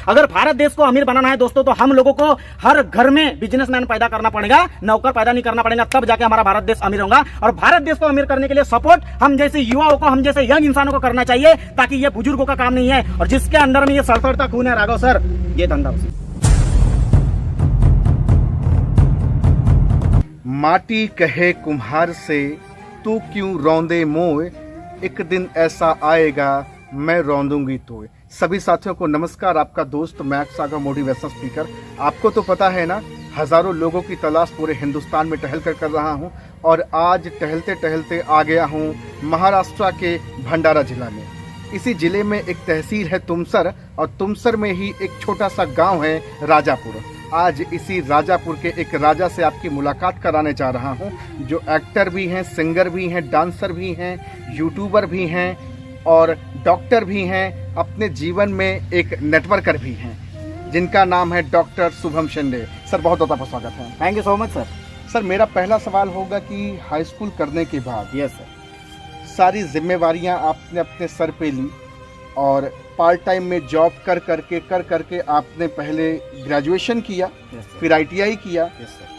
अगर भारत देश को अमीर बनाना है दोस्तों, तो हम लोगों को हर घर में बिजनेसमैन पैदा करना पड़ेगा, नौकर पैदा नहीं करना पड़ेगा, तब जाके हमारा भारत देश अमीर होगा। और भारत देश को अमीर करने के लिए सपोर्ट हम जैसे युवाओं को, हम जैसे यंग इंसानों को करना चाहिए, ताकि ये बुजुर्गों का काम नहीं है। और जिसके अंदर में ये सड़सड़ता खून है राघव सर, ये धंधा उसी। माटी कहे कुम्हार से तू क्यों रौंदे मोए, एक दिन ऐसा आएगा मैं रौंदूंगी तोए। सभी साथियों को नमस्कार, आपका दोस्त मैक्स सागर मोटिवेशनल स्पीकर। आपको तो पता है ना, हजारों लोगों की तलाश पूरे हिंदुस्तान में टहल कर रहा हूं, और आज टहलते टहलते आ गया हूं महाराष्ट्र के भंडारा जिला में। इसी जिले में एक तहसील है तुमसर, और तुमसर में ही एक छोटा सा गांव है राजापुर। आज इसी राजापुर के एक राजा से आपकी मुलाकात कराने जा रहा हूं, जो एक्टर भी हैं, सिंगर भी हैं, डांसर भी हैं, यूट्यूबर भी हैं और डॉक्टर भी हैं, अपने जीवन में एक नेटवर्कर भी हैं, जिनका नाम है डॉक्टर शुभम शिंदे। सर बहुत बहुत स्वागत है। Thank you so much sir. Sir मेरा पहला सवाल होगा कि हाई स्कूल करने के बाद यस सर, सारी जिम्मेवारियां आपने अपने सर पे ली, और पार्ट टाइम में जॉब कर करके आपने पहले ग्रेजुएशन किया, फिर ITI किया,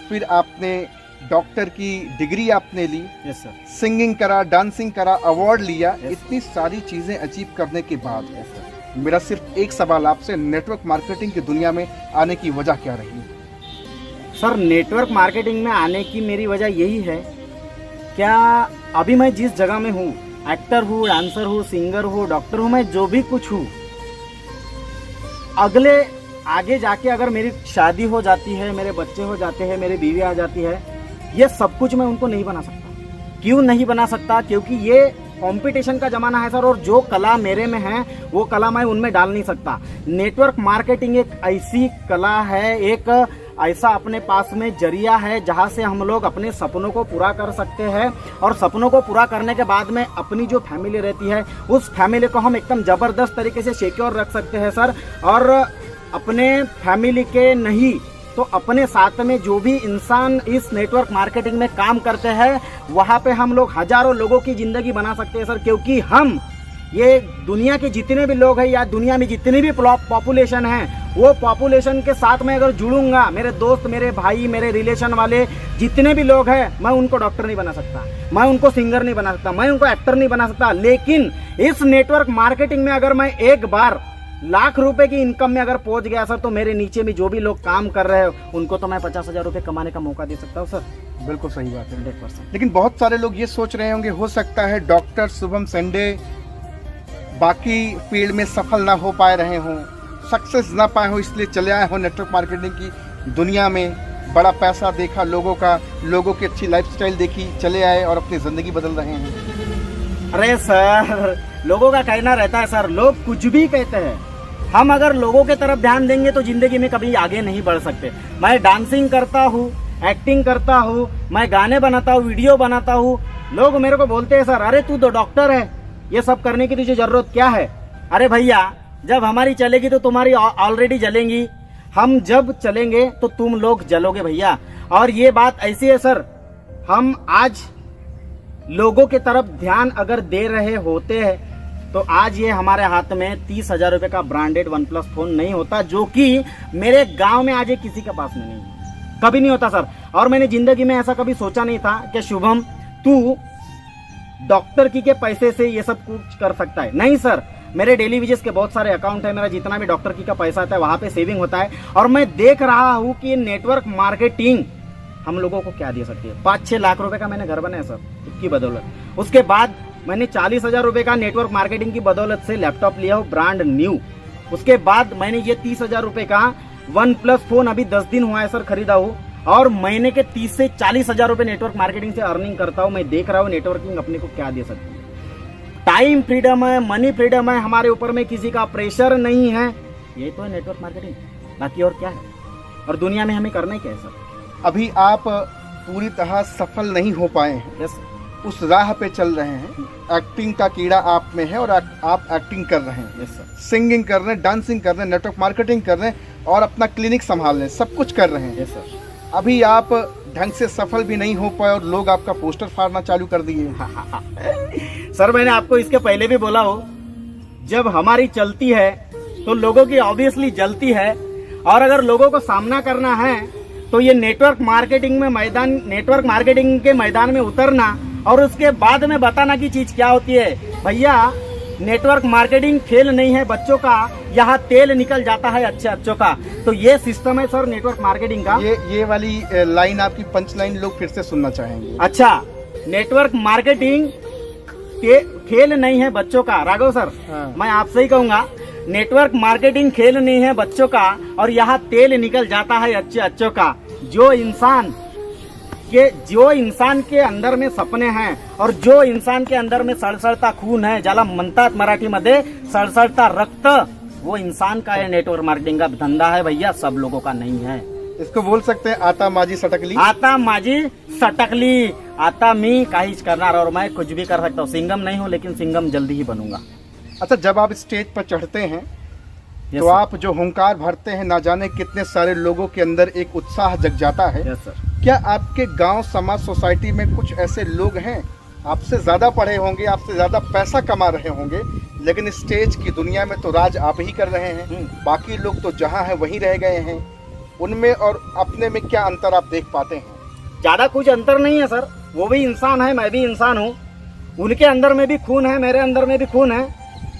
फिर आपने डॉक्टर की डिग्री आपने ली, यस सर, सिंगिंग करा, डांसिंग करा, अवार्ड लिया। इतनी सारी चीज़ें अचीव करने के बाद मेरा सिर्फ एक सवाल आपसे, नेटवर्क मार्केटिंग की दुनिया में आने की वजह क्या रही? सर नेटवर्क मार्केटिंग में आने की मेरी वजह यही है, क्या अभी मैं जिस जगह में हूँ, एक्टर हूँ, डांसर हूँ, सिंगर हूँ, डॉक्टर हूँ, मैं जो भी कुछ हूँ, आगे जाके अगर मेरी शादी हो जाती है, मेरे बच्चे हो जाते हैं, मेरी बीवी आ जाती है, ये सब कुछ मैं उनको नहीं बना सकता। क्यों नहीं बना सकता? क्योंकि ये कंपटीशन का जमाना है सर, और जो कला मेरे में है वो कला मैं उनमें डाल नहीं सकता। नेटवर्क मार्केटिंग एक ऐसी कला है, एक ऐसा अपने पास में जरिया है, जहां से हम लोग अपने सपनों को पूरा कर सकते हैं। और सपनों को पूरा करने के बाद में अपनी जो फैमिली रहती है, उस फैमिली को हम एकदम ज़बरदस्त तरीके से सिक्योर रख सकते हैं सर। और अपने फैमिली के नहीं तो अपने साथ में जो भी इंसान इस नेटवर्क मार्केटिंग में काम करते हैं, वहाँ पे हम लोग हजारों लोगों की ज़िंदगी बना सकते हैं सर। क्योंकि हम ये दुनिया के जितने भी लोग हैं, या दुनिया में जितनी भी पॉपुलेशन है, वो पॉपुलेशन के साथ में अगर जुड़ूंगा, मेरे दोस्त, मेरे भाई, मेरे रिलेशन वाले जितने भी लोग हैं, मैं उनको डॉक्टर नहीं बना सकता, मैं उनको सिंगर नहीं बना सकता, मैं उनको एक्टर नहीं बना सकता। लेकिन इस नेटवर्क मार्केटिंग में अगर मैं एक बार लाख रुपए की इनकम में अगर पहुंच गया सर, तो मेरे नीचे में जो भी लोग काम कर रहे हैं, उनको तो मैं 50,000 रुपये कमाने का मौका दे सकता हूँ सर। बिल्कुल सही बात है, 100%। लेकिन बहुत सारे लोग ये सोच रहे होंगे, हो सकता है डॉक्टर शुभम शिंदे बाकी फील्ड में सफल ना हो पाए रहे हों, सक्सेस ना पाए हो, इसलिए चले आए हो नेटवर्क मार्केटिंग की दुनिया में। बड़ा पैसा देखा लोगों का, लोगों की अच्छी लाइफस्टाइल देखी, चले आए और अपनी ज़िंदगी बदल रहे हैं। अरे सर, लोगों का कहना रहता है सर, लोग कुछ भी कहते हैं, हम अगर लोगों के तरफ ध्यान देंगे तो जिंदगी में कभी आगे नहीं बढ़ सकते। मैं डांसिंग करता हूँ, एक्टिंग करता हूँ, मैं गाने बनाता हूँ, वीडियो बनाता हूँ, लोग मेरे को बोलते हैं सर, अरे तू तो डॉक्टर है, ये सब करने की तुझे जरूरत क्या है? अरे भैया, जब हमारी चलेगी तो तुम्हारी ऑलरेडी जलेंगी, हम जब चलेंगे तो तुम लोग जलोगे भैया। और ये बात ऐसी है सर, हम आज लोगों के तरफ ध्यान अगर दे रहे होते हैं, तो आज ये हमारे हाथ में 30,000 रुपए का ब्रांडेड OnePlus फोन नहीं होता, जो कि मेरे गांव में आज किसी के पास में नहीं है, कभी नहीं होता सर। और मैंने जिंदगी में ऐसा कभी सोचा नहीं था कि शुभम तू डॉक्टर की के पैसे से ये सब कुछ कर सकता है। नहीं सर, मेरे डेली वेजेस के बहुत सारे अकाउंट है, मेरा जितना भी डॉक्टर की का पैसा आता है वहां पे सेविंग होता है। और मैं देख रहा हूँ कि ये नेटवर्क मार्केटिंग हम लोगों को क्या दे सकती है। 5-6 लाख रुपए का मैंने घर बनाया सर इसकी बदौलत। उसके बाद मैंने 40,000 रुपए का नेटवर्क मार्केटिंग की बदौलत से लैपटॉप लिया हूँ ब्रांड न्यू। उसके बाद मैंने ये 30,000 रुपए का OnePlus फोन अभी 10 दिन हुआ है सर खरीदा हूँ, और महीने के 30 से 40,000 रुपए नेटवर्क मार्केटिंग से अर्निंग करता हूँ। मैं देख रहा हूँ नेटवर्किंग अपने को क्या दे सकती है। टाइम फ्रीडम है, मनी फ्रीडम है, हमारे ऊपर में किसी का प्रेशर नहीं है, ये तो है नेटवर्क मार्केटिंग, बाकी और क्या है? और दुनिया में हमें करना ही क्या है सर? अभी आप पूरी तरह सफल नहीं हो पाए हैं, यस, उस राह पे चल रहे हैं। एक्टिंग का कीड़ा आप में है और आप एक्टिंग कर रहे हैं, यस सर, सिंगिंग कर रहे हैं, डांसिंग कर रहे हैं, नेटवर्क मार्केटिंग कर रहे हैं, और अपना क्लिनिक संभाल रहे हैं, सब कुछ कर रहे हैं। Yes sir. अभी आप ढंग से सफल भी नहीं हो पाए और लोग आपका पोस्टर फाड़ना चालू कर दिए। सर मैंने आपको इसके पहले भी बोला हो, जब हमारी चलती है तो लोगों की ऑब्वियसली जलती है। और अगर लोगों को सामना करना है तो ये नेटवर्क मार्केटिंग के मैदान में उतरना और उसके बाद में बताना की चीज क्या होती है। भैया नेटवर्क मार्केटिंग खेल नहीं है बच्चों का, यहाँ तेल निकल जाता है अच्छे अच्छों का। तो ये सिस्टम है सर नेटवर्क मार्केटिंग का। ये वाली लाइन आपकी पंच लाइन लोग फिर से सुनना चाहेंगे। अच्छा, नेटवर्क मार्केटिंग खेल नहीं है बच्चों का। राघव सर, हाँ। मैं आपसे ही कहूंगा, नेटवर्क मार्केटिंग खेल नहीं है बच्चों का और यहाँ तेल निकल जाता है अच्छे अच्छों का। जो इंसान के अंदर में सपने हैं और जो इंसान के अंदर में सळसळता खून है, ज्याला म्हणतात मराठीमध्ये सळसळता रक्त, वो इंसान का है नेटवर्क मार्केटिंग का धंधा है भैया, सब लोगों का नहीं है। इसको बोल सकते हैं आता माझी सटकली। आता माझी सटकली, आता मी काहीच करणार और मैं कुछ भी कर सकता हूँ। सिंगम नहीं हूँ लेकिन सिंगम जल्दी ही बनूंगा। अच्छा, जब आप स्टेज पर चढ़ते हैं Yes, तो sir. आप जो हुंकार भरते हैं, ना जाने कितने सारे लोगों के अंदर एक उत्साह जग जाता है। Yes, sir. क्या आपके गांव समाज सोसाइटी में कुछ ऐसे लोग हैं, आपसे ज्यादा पढ़े होंगे, आपसे ज्यादा पैसा कमा रहे होंगे, लेकिन स्टेज की दुनिया में तो राज आप ही कर रहे हैं, बाकी लोग तो जहां हैं वहीं रह गए हैं, उनमें और अपने में क्या अंतर आप देख पाते हैं? ज्यादा कुछ अंतर नहीं है सर, वो भी इंसान है, मैं भी इंसान हूँ। उनके अंदर में भी खून है, मेरे अंदर में भी खून है,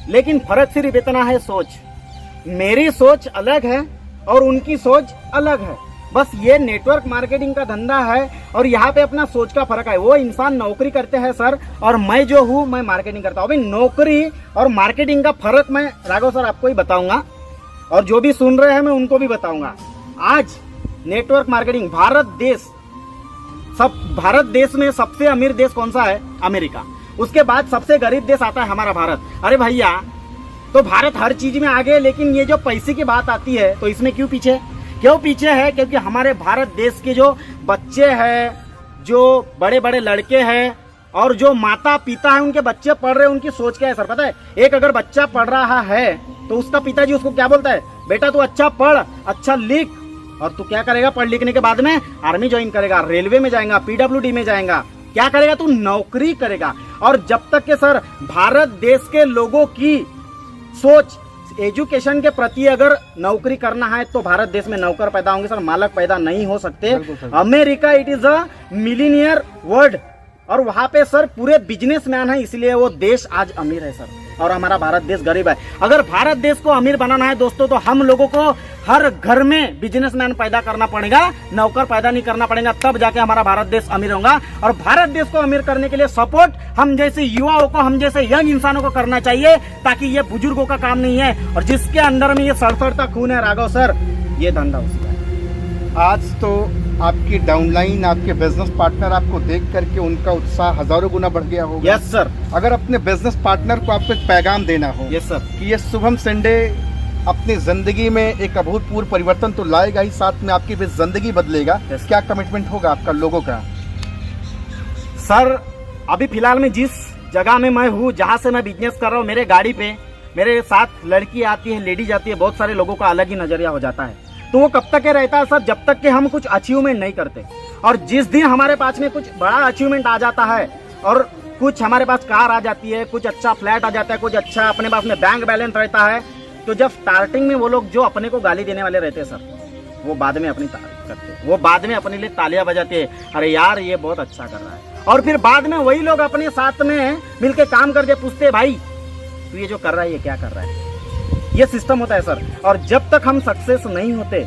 लेकिन फर्क सिर्फ इतना है सोच। मेरी सोच अलग है और उनकी सोच अलग है, बस ये नेटवर्क मार्केटिंग का धंधा है और यहाँ पे अपना सोच का फर्क है। वो इंसान नौकरी करते हैं सर और मैं जो हूँ मैं मार्केटिंग करता हूँ। अभी नौकरी और मार्केटिंग का फर्क मैं राघव सर आपको ही बताऊंगा और जो भी सुन रहे हैं मैं उनको भी बताऊंगा। आज नेटवर्क मार्केटिंग भारत देश में सबसे अमीर देश कौन सा है? अमेरिका। उसके बाद सबसे गरीब देश आता है हमारा भारत। अरे भैया, तो भारत हर चीज में आगे, लेकिन ये जो पैसे की बात आती है तो इसमें क्यों पीछे है? क्योंकि हमारे भारत देश के जो बच्चे हैं, जो बड़े बड़े लड़के हैं और जो माता पिता है उनके बच्चे पढ़ रहे हैं, उनकी सोच क्या है सर पता है? एक अगर बच्चा पढ़ रहा है तो उसका पिताजी उसको क्या बोलता है? बेटा तू अच्छा पढ़, अच्छा लिख, और तू क्या करेगा? पढ़ लिखने के बाद में आर्मी ज्वाइन करेगा, रेलवे में जाएगा, पीडब्ल्यूडी में जाएगा, क्या करेगा? तू नौकरी करेगा। और जब तक के सर भारत देश के लोगों की सोच एजुकेशन के प्रति अगर नौकरी करना है तो भारत देश में नौकर पैदा होंगे सर, मालक पैदा नहीं हो सकते। America it is a millionaire world और वहां पे सर पूरे बिजनेसमैन है, इसलिए वो देश आज अमीर है सर और हमारा भारत देश गरीब है। अगर भारत देश को अमीर बनाना है दोस्तों तो हम लोगों को हर घर में बिजनेसमैन पैदा करना पड़ेगा, नौकर पैदा नहीं करना पड़ेगा, तब जाके हमारा भारत देश अमीर होगा। और भारत देश को अमीर करने के लिए सपोर्ट हम जैसे युवाओं को, हम जैसे यंग इंसानों को करना चाहिए, ताकि ये बुजुर्गों का काम नहीं है। और जिसके अंदर में ये सड़सड़ता खून है राघव सर, ये धंधा उसका है। आज तो आपकी डाउनलाइन, आपके बिजनेस पार्टनर आपको देख करके उनका उत्साह हजारों गुना बढ़ गया होगा। Yes sir. अगर अपने बिजनेस पार्टनर को आपको एक पैगाम देना हो यस सर कि ये शुभम संडे अपनी जिंदगी में एक अभूतपूर्व परिवर्तन तो लाएगा ही, साथ में आपकी भी जिंदगी बदलेगा, क्या कमिटमेंट होगा आपका लोगों का? सर अभी फिलहाल में जिस जगह में मैं हूँ, जहाँ से मैं बिजनेस कर रहा हूँ, मेरे गाड़ी पे मेरे साथ लड़की आती है, लेडीज आती है, बहुत सारे लोगों का अलग ही नजरिया हो जाता है। तो वो कब तक के रहता है सर? जब तक कि हम कुछ अचीवमेंट नहीं करते। और जिस दिन हमारे पास में कुछ बड़ा अचीवमेंट आ जाता है और कुछ हमारे पास कार आ जाती है, कुछ अच्छा फ्लैट आ जाता है, कुछ अच्छा अपने पास में बैंक बैलेंस रहता है, तो जब स्टार्टिंग में वो लोग जो अपने को गाली देने वाले रहते हैं सर, वो बाद में अपनी तारीफ करते हैं, वो बाद में अपने लिए तालियां बजाते हैं, अरे यार ये बहुत अच्छा कर रहा है। और फिर बाद में वही लोग अपने साथ में मिलके काम करके पूछते, भाई तू ये जो कर रहा है ये क्या कर रहा है? ये सिस्टम होता है सर। और जब तक हम सक्सेस नहीं होते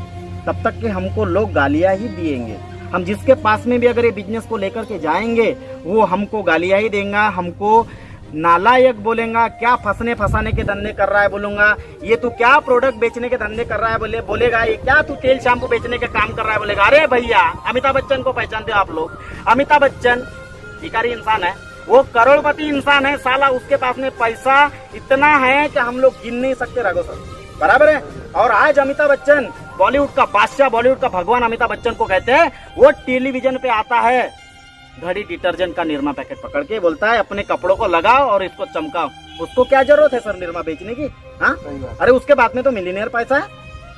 तब तक के हमको लोग गालियां ही दिएंगे। हम जिसके पास में भी अगर ये बिजनेस को लेकर के जाएंगे वो हमको गालियां ही देगा, हमको नालायक बोलेगा, क्या फंसने फंसाने के धंधे कर रहा है बोलूंगा, ये तू क्या प्रोडक्ट बेचने के धंधे कर रहा है बोलेगा, ये क्या तू तेल शैम्पू बेचने के काम कर रहा है बोलेगा। अरे भैया, अमिताभ बच्चन को पहचानते हो आप लोग? अमिताभ बच्चन भिखारी इंसान है, वो करोड़पति इंसान है साला, उसके पास में पैसा इतना है कि हम लोग गिन नहीं सकते राघव सर, बराबर है। और आज अमिताभ बच्चन बॉलीवुड का बादशाह, बॉलीवुड का भगवान अमिताभ बच्चन को कहते हैं, वो टेलीविजन पे आता है घड़ी डिटर्जेंट का निरमा पैकेट पकड़ के, बोलता है अपने कपड़ों को लगाओ और इसको चमकाओ। उसको क्या जरूरत है सर निरमा बेचने की? हाँ, अरे उसके बाद में तो मिलीनियर पैसा है।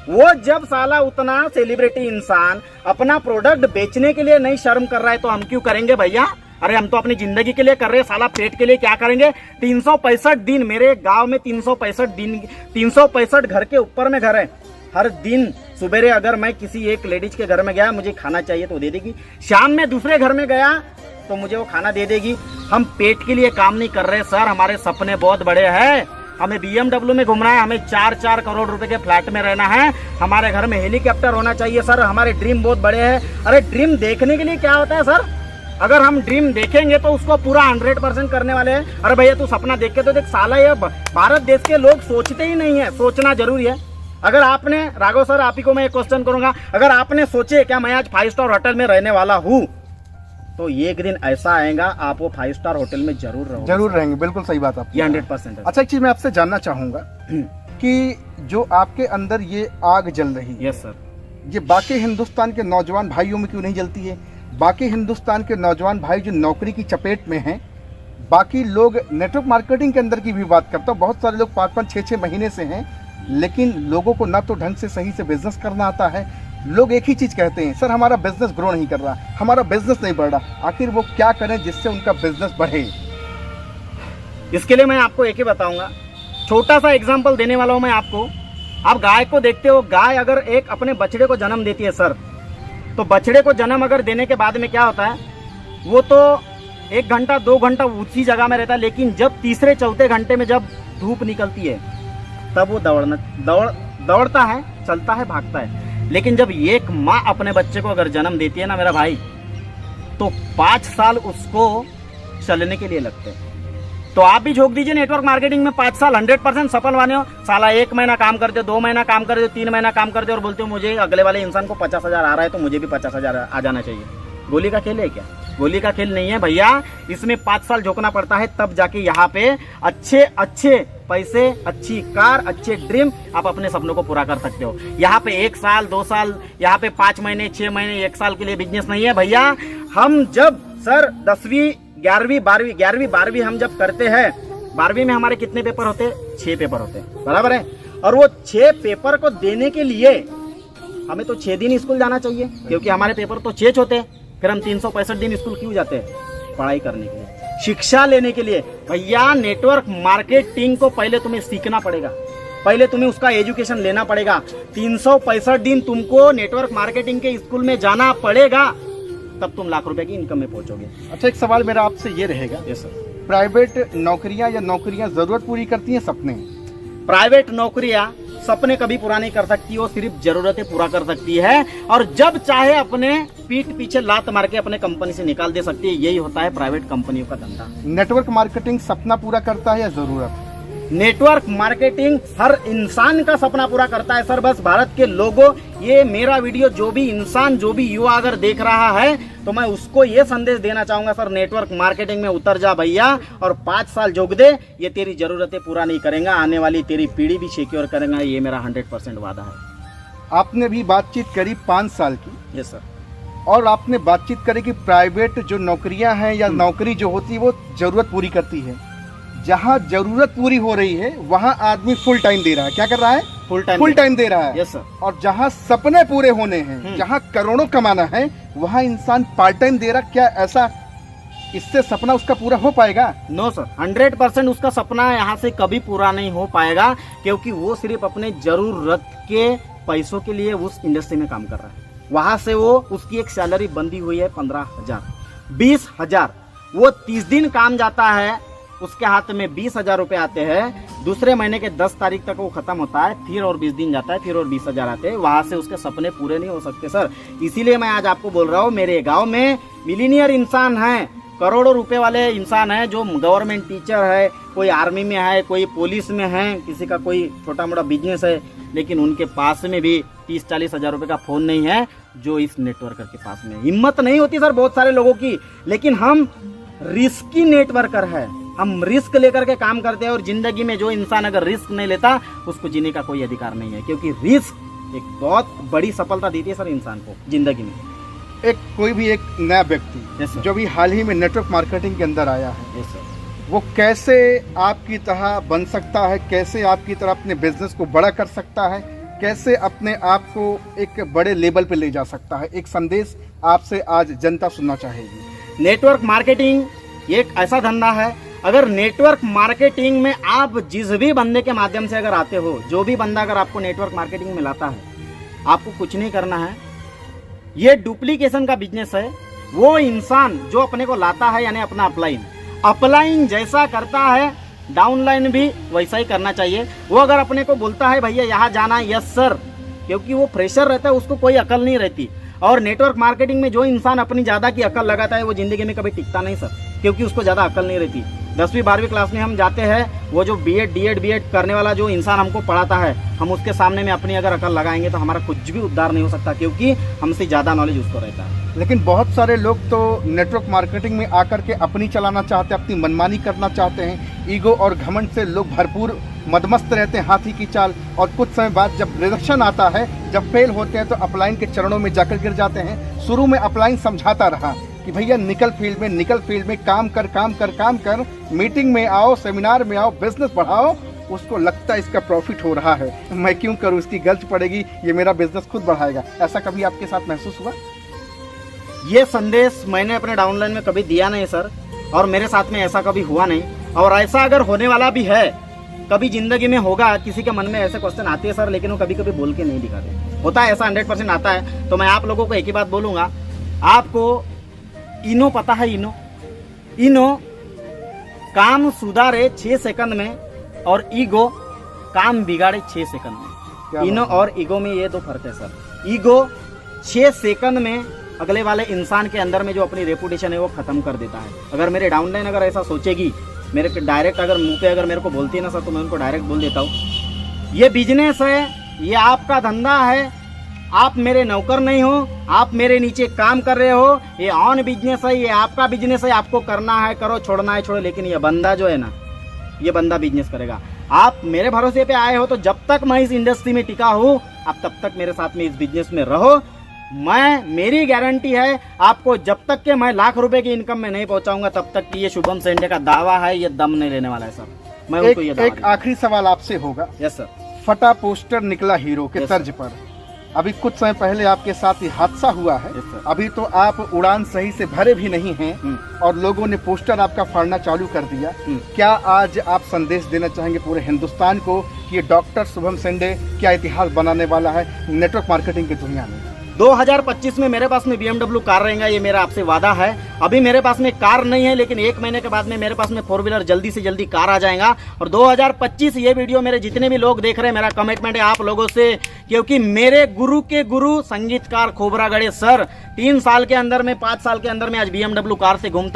वो जब साला उतना सेलिब्रिटी इंसान अपना प्रोडक्ट बेचने के लिए नहीं शर्म कर रहा है तो हम क्यों करेंगे भैया? अरे हम तो अपनी जिंदगी के लिए कर रहे हैं, साला पेट के लिए क्या करेंगे। 365 दिन मेरे गांव में 365 दिन, 365 घर के ऊपर में घर है। हर दिन सुबेरे अगर मैं किसी एक लेडीज के घर में गया, मुझे खाना चाहिए तो दे देगी, शाम में दूसरे घर में गया तो मुझे वो खाना दे देगी। हम पेट के लिए काम नहीं कर रहे सर, हमारे सपने बहुत बड़े हैं। हमें BMW में घूमना है, हमें 4-4 करोड़ रुपए के फ्लैट में रहना है, हमारे घर में हेलीकॉप्टर होना चाहिए सर। हमारे ड्रीम बहुत बड़े हैं। अरे ड्रीम देखने के लिए क्या होता है सर, अगर हम ड्रीम देखेंगे तो उसको पूरा 100% करने वाले हैं। अरे भैया तू सपना देख के तो देख, साला ये भारत देश के लोग सोचते ही नहीं है, सोचना जरूरी है। अगर आपने, राघव सर आप ही को मैं एक क्वेश्चन करूंगा, अगर आपने सोचे क्या मैं आज 5 स्टार होटल में रहने वाला हूँ, तो एक दिन ऐसा आएगा आप वो 5 स्टार होटल में जरूर रहोगे। जरूर रहेंगे, बिल्कुल सही बात आप, ये 100% है। अच्छा एक चीज मैं आपसे जानना चाहूंगा कि जो आपके अंदर ये आग जल रही है, यस सर, ये बाकी हिंदुस्तान के नौजवान भाइयों में क्यों नहीं जलती है? बाकी हिंदुस्तान के नौजवान भाई जो नौकरी की चपेट में हैं, बाकी लोग नेटवर्क मार्केटिंग के अंदर की भी बात करता हूँ, बहुत सारे लोग 5-5, 6-6 महीने से हैं, लेकिन लोगों को ना तो ढंग से सही से बिजनेस करना आता है। लोग एक ही चीज़ कहते हैं, सर हमारा बिजनेस ग्रो नहीं कर रहा, हमारा बिजनेस नहीं बढ़ रहा। आखिर वो क्या करें जिससे उनका बिजनेस बढ़े? इसके लिए मैं आपको एक ही बताऊंगा, छोटा सा एग्जांपल देने वाला हूं मैं आपको। आप गाय को देखते हो, गाय अगर एक अपने बछड़े को जन्म देती है सर, तो बछड़े को जन्म अगर देने के बाद में क्या होता है, वो तो 1 घंटा 2 घंटा उसी जगह में रहता है, लेकिन जब तीसरे चौथे घंटे में जब धूप निकलती है तब वो दौड़ता है, चलता है, भागता है। लेकिन जब एक माँ अपने बच्चे को अगर जन्म देती है ना मेरा भाई, तो 5 साल उसको चलने के लिए लगते हैं। तो आप भी झोंक दीजिए नेटवर्क मार्केटिंग में 5 साल 100% सफल बने हो। साला 1 महीना काम करते हो, 2 महीना काम करते हो, 3 महीना काम करते हो और बोलते हो मुझे अगले वाले इंसान को 50,000 आ रहा है तो मुझे भी 50,000 आ जाना चाहिए। गोली का खेल है क्या? गोली का खेल नहीं है भैया, इसमें 5 साल झोंकना पड़ता है, तब जाके यहाँ पे अच्छे पैसे, अच्छी कार, अच्छे ड्रीम आप अपने सपनों को पूरा कर सकते हो। यहाँ पे 1 साल 2 साल, यहाँ पे 5 महीने 6 महीने 1 साल के लिए बिजनेस नहीं है भैया। हम जब सर 10वीं 11वीं 12वीं हम जब करते हैं, 12वीं में हमारे कितने पेपर होते हैं? 6 पेपर होते हैं, बराबर है। और वो 6 पेपर को देने के लिए हमें तो 6 दिन स्कूल जाना चाहिए, क्योंकि हमारे पेपर तो 6 होते हैं। फिर हम 365 दिन स्कूल क्यों जाते हैं? पढ़ाई करने के लिए, शिक्षा लेने के लिए। भैया नेटवर्क मार्केटिंग को पहले तुम्हें सीखना पड़ेगा, पहले तुम्हें उसका एजुकेशन लेना पड़ेगा। 365 दिन तुमको नेटवर्क मार्केटिंग के स्कूल में जाना पड़ेगा, तब तुम लाख रुपए की इनकम में पहुंचोगे। अच्छा एक सवाल मेरा आपसे ये रहेगा, यस सर, प्राइवेट नौकरियां या नौकरियां जरूरत पूरी करती हैं सपने? प्राइवेट नौकरियां सपने कभी पूरा नहीं कर सकती, वो सिर्फ जरूरतें पूरा कर सकती है, और जब चाहे अपने पीठ पीछे लात मार के अपने कंपनी से निकाल दे सकती है। यही होता है प्राइवेट कंपनियों का धंधा। नेटवर्क मार्केटिंग सपना पूरा करता है या जरूरत? नेटवर्क मार्केटिंग हर इंसान का सपना पूरा करता है सर। बस भारत के लोगों, ये मेरा वीडियो जो भी इंसान, जो भी युवा अगर देख रहा है, तो मैं उसको ये संदेश देना चाहूंगा सर, नेटवर्क मार्केटिंग में उतर जा भैया, और 5 साल जोग दे। ये तेरी जरूरतें पूरा नहीं करेगा, आने वाली तेरी पीढ़ी भी सिक्योर करेगा, ये मेरा 100% वादा है। आपने भी बातचीत करी 5 साल की, यस सर, और आपने बातचीत करी कि प्राइवेट जो नौकरियां हैं या नौकरी जो होती है वो जरूरत पूरी करती है। जहां जरूरत पूरी हो रही है वहां आदमी फुल टाइम दे रहा है। क्या कर रहा है? फुल टाइम दे रहा है। Yes sir. और जहां सपने पूरे होने हैं, जहां करोड़ों कमाना है, वहां इंसान पार्ट टाइम दे रहा। क्या ऐसा, इससे सपना उसका पूरा हो पाएगा? नो सर, 100% उसका सपना यहाँ से कभी पूरा नहीं हो पाएगा, क्योंकि वो सिर्फ अपने जरूरत के पैसों के लिए उस इंडस्ट्री में काम कर रहा है। वहां से वो, उसकी एक सैलरी बंधी हुई है 15,000, 20,000। वो 30 दिन काम जाता है, उसके हाथ में 20,000 रुपए आते हैं। दूसरे महीने के 10 तारीख तक वो खत्म होता है, फिर और 20 दिन जाता है, फिर और 20,000 आते हैं। वहां से उसके सपने पूरे नहीं हो सकते सर। इसीलिए मैं आज आपको बोल रहा हूँ, मेरे गांव में मिलीनियर इंसान हैं, करोड़ों रुपए वाले इंसान हैं, जो गवर्नमेंट टीचर है, कोई आर्मी में है, कोई पुलिस में है, किसी का कोई छोटा मोटा बिजनेस है, लेकिन उनके पास में भी 30-40 हजार रुपए का फोन नहीं है, जो इस नेटवर्कर के पास में। हिम्मत नहीं होती सर बहुत सारे लोगों की, लेकिन हम रिस्की नेटवर्कर है, हम रिस्क लेकर के काम करते हैं। और जिंदगी में जो इंसान अगर रिस्क नहीं लेता, उसको जीने का कोई अधिकार नहीं है, क्योंकि रिस्क एक बहुत बड़ी सफलता देती है सर इंसान को जिंदगी में। कोई भी एक नया व्यक्ति जो भी हाल ही में नेटवर्क मार्केटिंग के अंदर आया है, वो कैसे आपकी तरह बन सकता है, कैसे आपकी तरह अपने बिजनेस को बड़ा कर सकता है, कैसे अपने आप को एक बड़े लेवल पे ले जा सकता है? एक संदेश आपसे आज जनता सुनना चाहेगी। नेटवर्क मार्केटिंग एक ऐसा धंधा है, अगर नेटवर्क मार्केटिंग में आप जिस भी बंदे के माध्यम से अगर आते हो, जो भी बंदा अगर आपको नेटवर्क मार्केटिंग में लाता है, आपको कुछ नहीं करना है। ये डुप्लीकेशन का बिजनेस है। वो इंसान जो अपने को लाता है, यानी अपना अपलाइन जैसा करता है, डाउनलाइन भी वैसा ही करना चाहिए। वो अगर अपने को बोलता है भैया यहाँ जाना है, यस सर, क्योंकि वो फ्रेशर रहता है, उसको कोई अकल नहीं रहती। और नेटवर्क मार्केटिंग में जो इंसान अपनी ज़्यादा की अकल लगाता है वो ज़िंदगी में कभी टिकता नहीं सर, क्योंकि उसको ज़्यादा अकल नहीं रहती। 10वीं 12वीं क्लास में हम जाते हैं, वो जो बीएड करने वाला जो इंसान हमको पढ़ाता है, हम उसके सामने में अपनी अगर अकल लगाएंगे तो हमारा कुछ भी उद्धार नहीं हो सकता, क्योंकि हमसे ज़्यादा नॉलेज उसको रहता है। लेकिन बहुत सारे लोग तो नेटवर्क मार्केटिंग में आकर के अपनी चलाना चाहते हैं, अपनी मनमानी करना चाहते हैं। ईगो और घमंड से लोग भरपूर मदमस्त रहते हैं, हाथी की चाल। और कुछ समय बाद जब रिजेक्शन आता है, जब फेल होते हैं, तो अपलाइन के चरणों में जाकर गिर जाते हैं। शुरू में अपलाइन समझाता रहा कि भैया निकल फील्ड में काम कर, मीटिंग में आओ, सेमिनार में आओ, बिजनेस बढ़ाओ। उसको लगता है इसका प्रॉफिट हो रहा है, मैं क्यों करूं, इसकी गलत पड़ेगी, ये मेरा बिजनेस खुद बढ़ाएगा। ऐसा कभी आपके साथ महसूस हुआ? ये संदेश मैंने अपने डाउनलाइन में कभी दिया नहीं सर, और मेरे साथ में ऐसा कभी हुआ नहीं, और ऐसा अगर होने वाला भी है, कभी जिंदगी में होगा। किसी के मन में ऐसे क्वेश्चन आते हैं सर, लेकिन वो कभी कभी बोल के नहीं दिखाते। होता है ऐसा, 100% आता है। तो मैं आप लोगों को एक ही बात बोलूँगा, आपको इनो पता है? इनो काम सुधारे 6 सेकंड में, और ईगो काम बिगाड़े 6 सेकंड में। इनो और ईगो में ये 2 फर्क है सर। ईगो 6 सेकंड में अगले वाले इंसान के अंदर में जो अपनी रेपुटेशन है वो खत्म कर देता है। अगर मेरे डाउनलाइन अगर ऐसा सोचेगी, मेरे पे डायरेक्ट अगर मुंह पे अगर मेरे को बोलती है ना सर, तो मैं उनको डायरेक्ट बोल देता हूँ, ये बिजनेस है, ये आपका धंधा है, आप मेरे नौकर नहीं हो, आप मेरे नीचे काम कर रहे हो, ये ऑन बिजनेस है, ये आपका बिजनेस है, आपको करना है करो, छोड़ना है छोड़ो, लेकिन ये बंदा जो है ना, ये बंदा बिजनेस करेगा। आप मेरे भरोसे पे आए हो, तो जब तक मैं इस इंडस्ट्री में टिका हूँ, आप तब तक मेरे साथ में इस बिजनेस में रहो। मेरी गारंटी है आपको, जब तक के मैं लाख रुपए की इनकम में नहीं पहुंचाऊंगा, तब तक कि ये शुभम सेंडे का दावा है, ये दम नहीं लेने वाला है सर। मैं उनको ये दावा एक आखिरी सवाल आपसे होगा। Yes sir. फटा पोस्टर निकला हीरो के तर्ज पर। अभी कुछ समय पहले आपके साथ ये हादसा हुआ है। अभी तो आप उड़ान सही से भरे भी नहीं हैं और लोगों ने पोस्टर आपका फाड़ना चालू कर दिया। क्या आज आप संदेश देना चाहेंगे पूरे हिंदुस्तान को कि ये डॉक्टर शुभम सेंडे क्या इतिहास बनाने वाला है नेटवर्क मार्केटिंग की दुनिया में? 2025 में मेरे पास में BMW कार रहेगा, ये मेरा आपसे वादा है। अभी मेरे पास में कार नहीं है, लेकिन 1 महीने के बाद में मेरे पास में 4 व्हीलर जल्दी से जल्दी कार आ जाएगा। और 2025 ये वीडियो मेरे जितने भी लोग देख रहे हैं, मेरा कमिटमेंट है आप लोगों से, क्योंकि मेरे गुरु के गुरु संगीतकार खोबरागढ़े सर 3 साल के अंदर में, 5 साल के अंदर में आज BMW कार से घूम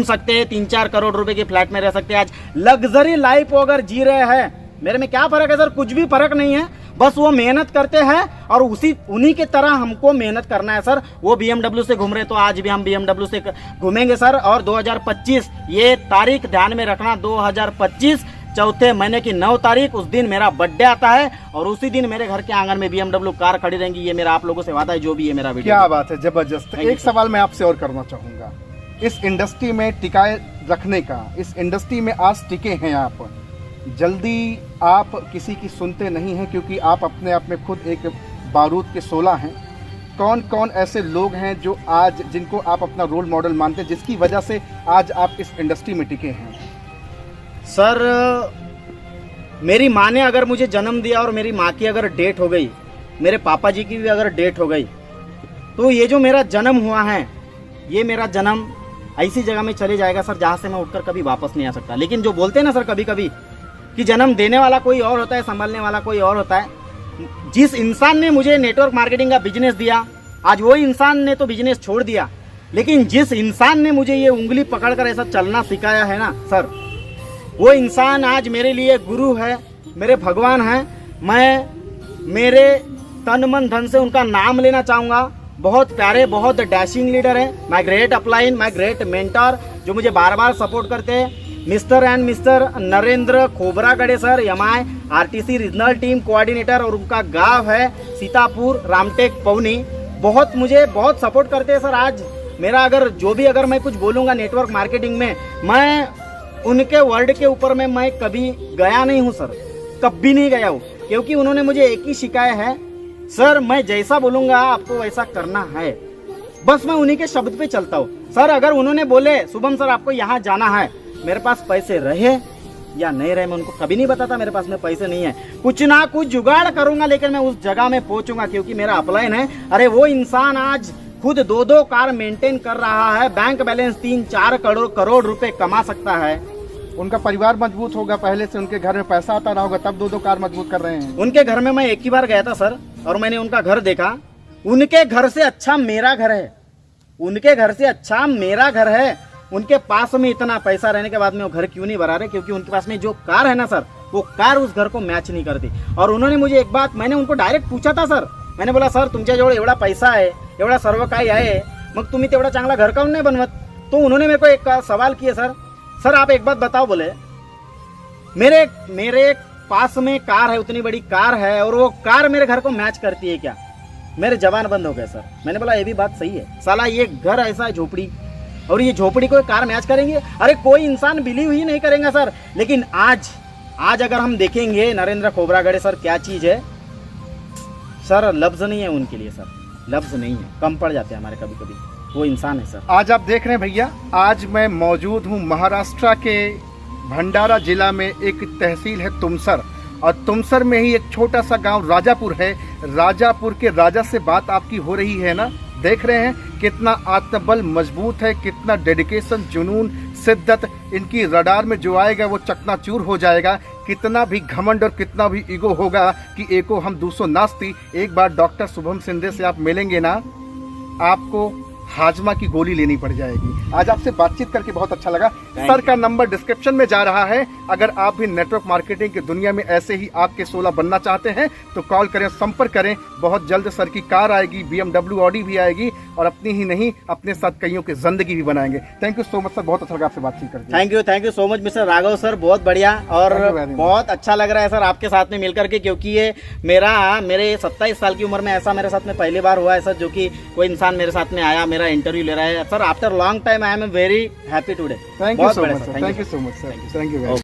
सकते हैं, 3-4 करोड़ रुपए के फ्लैट में रह सकते हैं, आज लग्जरी लाइफ अगर जी रहे हैं। मेरे में क्या फर्क है सर? कुछ भी फर्क नहीं है, बस वो मेहनत करते हैं और उन्हीं के तरह हमको मेहनत करना है सर। वो BMW से घूम रहे तो आज भी हम BMW से घूमेंगे सर। और 2025 ये तारीख ध्यान में रखना, 2025 चौथे महीने की 9 तारीख, उस दिन मेरा बर्थडे आता है और उसी दिन मेरे घर के आंगन में BMW कार खड़ी रहेंगी। ये मेरा आप लोगों से वादा है, जो भी है मेरा वीडियो। क्या बात है, जबरदस्त। एक सवाल मैं आपसे और करना चाहूंगा, इस इंडस्ट्री में टिकाए रखने का, इस इंडस्ट्री में आज टिके हैं आप, जल्दी आप किसी की सुनते नहीं हैं क्योंकि आप अपने आप में खुद एक बारूद के 16 हैं। कौन कौन ऐसे लोग हैं जो आज, जिनको आप अपना रोल मॉडल मानते हैं, जिसकी वजह से आज आप इस इंडस्ट्री में टिके हैं? सर, मेरी माँ ने अगर मुझे जन्म दिया और मेरी माँ की अगर डेट हो गई, मेरे पापा जी की भी अगर डेट हो गई, तो ये जो मेरा जन्म हुआ है, ये मेरा जन्म ऐसी जगह में चले जाएगा सर जहाँ से मैं उठकर कभी वापस नहीं आ सकता। लेकिन जो बोलते हैं ना सर कभी कभी कि जन्म देने वाला कोई और होता है, संभालने वाला कोई और होता है। जिस इंसान ने मुझे नेटवर्क मार्केटिंग का बिजनेस दिया, आज वो इंसान ने तो बिजनेस छोड़ दिया, लेकिन जिस इंसान ने मुझे ये उंगली पकड़कर ऐसा चलना सिखाया है ना सर, वो इंसान आज मेरे लिए गुरु है, मेरे भगवान हैं। मैं मेरे तन मन धन से उनका नाम लेना चाहूँगा। बहुत प्यारे, बहुत डैशिंग लीडर है, my great upline, my great mentor, जो मुझे बार बार सपोर्ट करते हैं। Mister and mister Narendra Khobragade sir, MI RTC regional team coordinator, और उनका गांव है सीतापुर रामटेक पवनी। मुझे बहुत सपोर्ट करते हैं सर। आज मेरा अगर मैं कुछ बोलूँगा नेटवर्क मार्केटिंग में, मैं उनके वर्ड के ऊपर में मैं कभी गया नहीं हूँ सर, कभी नहीं गया हूँ, क्योंकि उन्होंने मुझे एक ही सिखाया है, सर मैं जैसा बोलूँगा आपको वैसा करना है। बस मैं उन्हीं के शब्द पे चलता हूँ सर। अगर उन्होंने बोले शुभम सर आपको यहाँ जाना है, मेरे पास पैसे रहे या नहीं रहे, मैं उनको कभी नहीं बताता मेरे पास में पैसे नहीं है, कुछ ना कुछ जुगाड़ करूंगा, लेकिन मैं उस जगह में पहुंचूंगा, क्योंकि मेरा अपलाइन है। अरे वो इंसान आज खुद 2-2 कार मेंटेन कर रहा है, बैंक बैलेंस 3-4 करोड़ रुपए कमा सकता है। उनका परिवार मजबूत होगा, पहले से उनके घर में पैसा आता रहा होगा, तब 2-2 कार मजबूत कर रहे हैं। उनके घर में मैं एक ही बार गया था सर, और मैंने उनका घर देखा। उनके घर से अच्छा मेरा घर है, उनके घर से अच्छा मेरा घर है। उनके पास में इतना पैसा रहने के बाद में वो घर क्यों नहीं बना रहे? क्योंकि उनके पास में जो कार है ना सर, वो कार उस घर को मैच नहीं करती। और उन्होंने मुझे एक बात, मैंने उनको डायरेक्ट पूछा था सर, मैंने बोला सर तुमच्याजवळ एवढा पैसा आहे, एवढा सर्व काही आहे, मग तुम्ही तेवढा चांगला घर काऊन नाही बनवत? तो उन्होंने मेरे को एक सवाल किया, सर आप एक बात बताओ, बोले मेरे पास में कार है, उतनी बड़ी कार है, और वो कार मेरे घर को मैच करती है क्या? मेरे जवान बंद हो गए सर। मैंने बोला ये भी बात सही है, साला ये घर ऐसा है झोपड़ी, और ये झोपड़ी को कार मैच करेंगे? अरे कोई इंसान बिलीव ही नहीं करेगा सर। लेकिन आज अगर हम देखेंगे नरेंद्र खोबरागड़े सर क्या चीज है सर, लफ्ज नहीं है उनके लिए सर, लफ्ज नहीं है, कम पड़ जाते हैं हमारे कभी कभी, वो इंसान है सर। आज आप देख रहे हैं भैया, आज मैं मौजूद हूँ महाराष्ट्र के भंडारा जिला में, एक तहसील है तुमसर, और तुमसर में ही एक छोटा सा गांव राजापुर है। राजापुर के राजा से बात आपकी हो रही है ना, देख रहे हैं कितना आत्मबल मजबूत है, कितना डेडिकेशन, जुनून, शिद्दत, इनकी रडार में जो आएगा वो चकनाचूर हो जाएगा। कितना भी घमंड और कितना भी ईगो होगा कि एको हम दूसरों नास्ती, एक बार डॉक्टर शुभम सिंधे से आप मिलेंगे ना, आपको हाजमा की गोली लेनी पड़ जाएगी। आज आपसे बातचीत करके बहुत अच्छा लगा। सर का नंबर डिस्क्रिप्शन में जा रहा है, अगर आप भी नेटवर्क मार्केटिंग की दुनिया में ऐसे ही आग के 16 बनना चाहते हैं तो कॉल करें, संपर्क करें। बहुत जल्द सर की कार आएगी, BMW ऑडी भी आएगी, और अपनी ही नहीं अपने साथ कईयों की जिंदगी भी बनाएंगे। Thank you so much sir, बहुत अच्छा लगा आपसे बातचीत करके। Thank you so much mister Raghav sir, बहुत बढ़िया, और बहुत अच्छा लग रहा है सर आपके साथ में मिलकर के, क्योंकि ये मेरे 27 साल की उम्र में ऐसा मेरे साथ में पहली बार हुआ है सर, जो कि कोई इंसान मेरे साथ में आया, मेरा इंटरव्यू ले रहा है sir. After long time I am very happy today. Thank you so much sir, thank you so much sir, thank you.